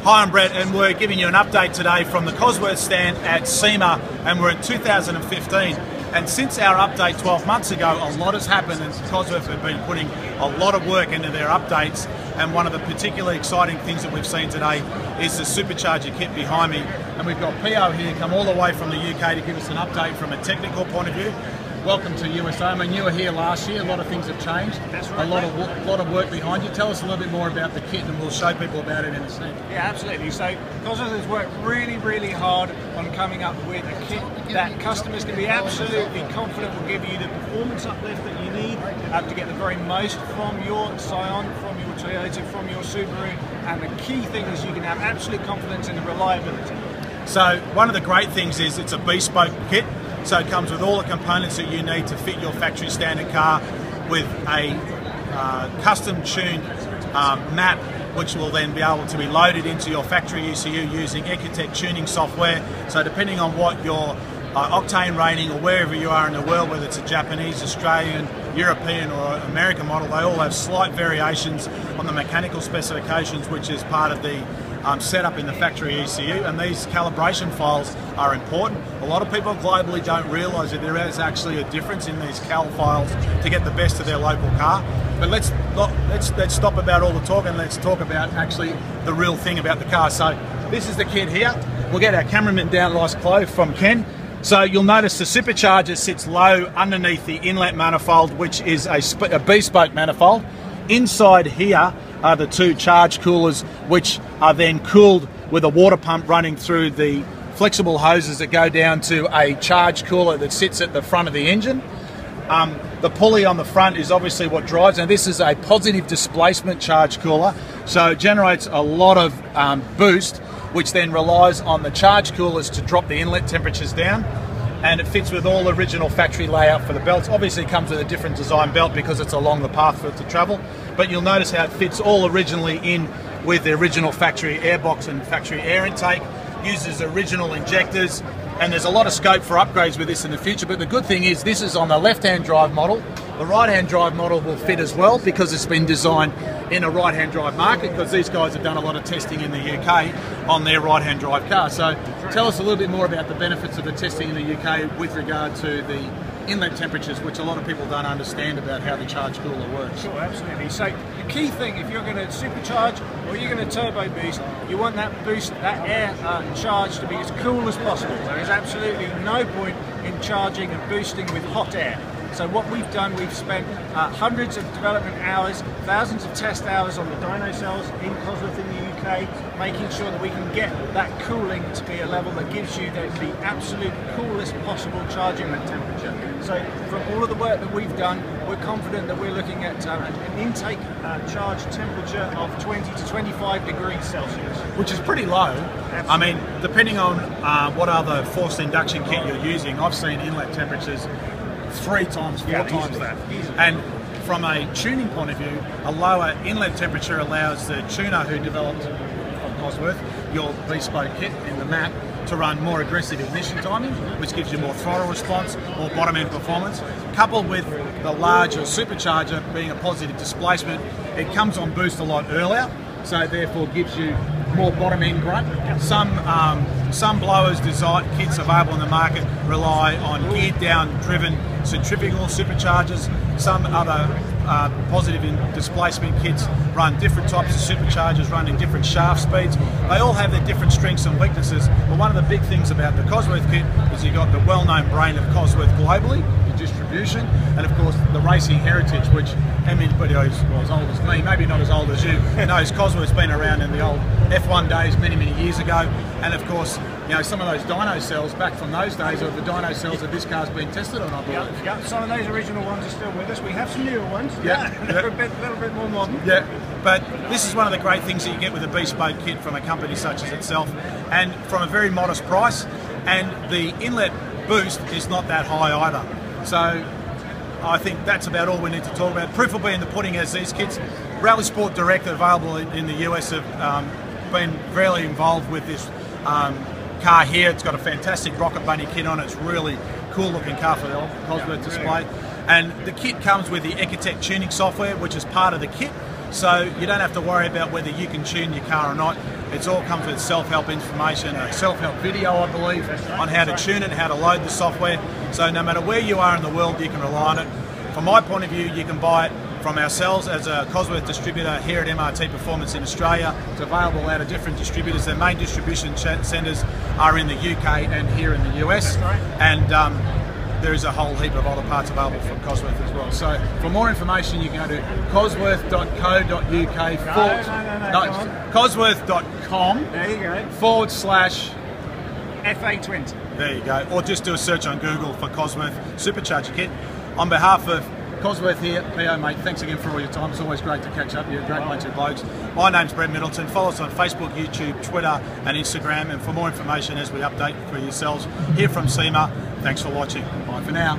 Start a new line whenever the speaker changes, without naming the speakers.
Hi, I'm Brett, and we're giving you an update today from the Cosworth stand at SEMA, and we're in 2015. And since our update 12 months ago, a lot has happened, and Cosworth have been putting a lot of work into their updates. And one of the particularly exciting things that we've seen today is the supercharger kit behind me. And we've got Pio here, come all the way from the UK to give us an update from a technical point of view. Welcome to USA. I mean, you were here last year. A lot of things have changed.
That's right.
A lot of work behind you. Tell us a little bit more about the kit, and we'll show people about it in a second.
Yeah, absolutely. So Cosworth has worked really hard on coming up with a kit that customers can be absolutely confident will give you the performance uplift that you need to get the very most from your Scion, from your Toyota, from your Subaru. And the key thing is you can have absolute confidence in the reliability.
So one of the great things is it's a bespoke kit. So it comes with all the components that you need to fit your factory standard car, with a custom tuned map, which will then be able to be loaded into your factory ECU using Ecotec tuning software. So depending on what your octane rating or wherever you are in the world, whether it's a Japanese, Australian, European or American model, they all have slight variations on the mechanical specifications, which is part of the setup in the factory ECU, and these calibration files are important. A lot of people globally don't realise that there is actually a difference in these cal files to get the best of their local car. But let's stop about all the talk and let's talk about actually the real thing about the car. So this is the kit here. We'll get our cameraman down nice close from Ken. So you'll notice the supercharger sits low underneath the inlet manifold, which is a bespoke manifold. Inside here are the two charge coolers, which are then cooled with a water pump running through the flexible hoses that go down to a charge cooler that sits at the front of the engine. The pulley on the front is obviously what drives, and this is a positive displacement charge cooler, so it generates a lot of boost, which then relies on the charge coolers to drop the inlet temperatures down. And it fits with all original factory layout for the belts. Obviously it comes with a different design belt because it's along the path for it to travel, but you'll notice how it fits all originally in with the original factory airbox and factory air intake, uses original injectors, and there's a lot of scope for upgrades with this in the future. But the good thing is this is on the left-hand drive model. The right-hand drive model will fit as well because it's been designed in a right-hand drive market, because these guys have done a lot of testing in the UK on their right-hand drive car. So tell us a little bit more about the benefits of the testing in the UK with regard to the inlet temperatures, which a lot of people don't understand about how the charge cooler works.
Sure, absolutely. So the key thing, if you're going to supercharge or you're going to turbo boost, you want that boost, that air charge to be as cool as possible. There is absolutely no point in charging and boosting with hot air. So what we've done, we've spent hundreds of development hours, thousands of test hours on the dyno cells in Cosworth in the UK, making sure that we can get that cooling to be a level that gives you the absolute coolest possible charging temperature. So from all of the work that we've done, we're confident that we're looking at an intake charge temperature of 20 to 25 degrees Celsius.
Which is pretty low. Absolutely. I mean, depending on what other forced induction kit you're using, I've seen inlet temperatures 3 times, 4 times that. And from a tuning point of view, a lower inlet temperature allows the tuner who developed from Cosworth your bespoke kit in the map to run more aggressive ignition timing, which gives you more throttle response, more bottom end performance. Coupled with the larger supercharger being a positive displacement, it comes on boost a lot earlier, so therefore gives you more bottom end grunt. Some blowers design kits available in the market rely on geared down driven centrifugal superchargers. Some other positive in displacement kits run different types of superchargers, running different shaft speeds. They all have their different strengths and weaknesses, but one of the big things about the Cosworth kit is you've got the well-known brain of Cosworth globally, the distribution, and of course the racing heritage, which anybody who's as old as me, maybe not as old as you, knows Cosworth's been around in the old F1 days many years ago. And of course, you know, some of those dyno cells back from those days are the dyno cells that this car's been tested on, I believe.
Yeah, some of those original ones are still with us. We have some newer ones.
They're
a little bit more modern.
Yeah, but this is one of the great things that you get with a bespoke kit from a company such as itself, and from a very modest price. And the inlet boost is not that high either. So I think that's about all we need to talk about. Proof will be in the pudding as these kits. Rally Sport Direct, available in the US, have been very involved with this car here. It's got a fantastic Rocket Bunny kit on it. It's really cool looking car for the Cosworth display. And the kit comes with the Ecotec tuning software, which is part of the kit. So you don't have to worry about whether you can tune your car or not. It's all comes with self-help information, a self-help video, I believe, on how to tune it, how to load the software. So no matter where you are in the world, you can rely on it. From my point of view, you can buy it from ourselves as a Cosworth distributor here at MRT Performance in Australia. It's available out of different distributors. Their main distribution centres are in the UK and here in the US. And there is a whole heap of other parts available from Cosworth as well. So for more information, you can go to cosworth.co.uk cosworth.com
There you go.
/FA20.
FA20.
There you go. Or just do a search on Google for Cosworth Supercharger Kit. On behalf of Cosworth here, PO mate, thanks again for all your time. It's always great to catch up. You're a great bunch of blokes. My name's Brett Middleton. Follow us on Facebook, YouTube, Twitter and Instagram. And for more information as we update for yourselves here from SEMA, thanks for watching. Bye for now.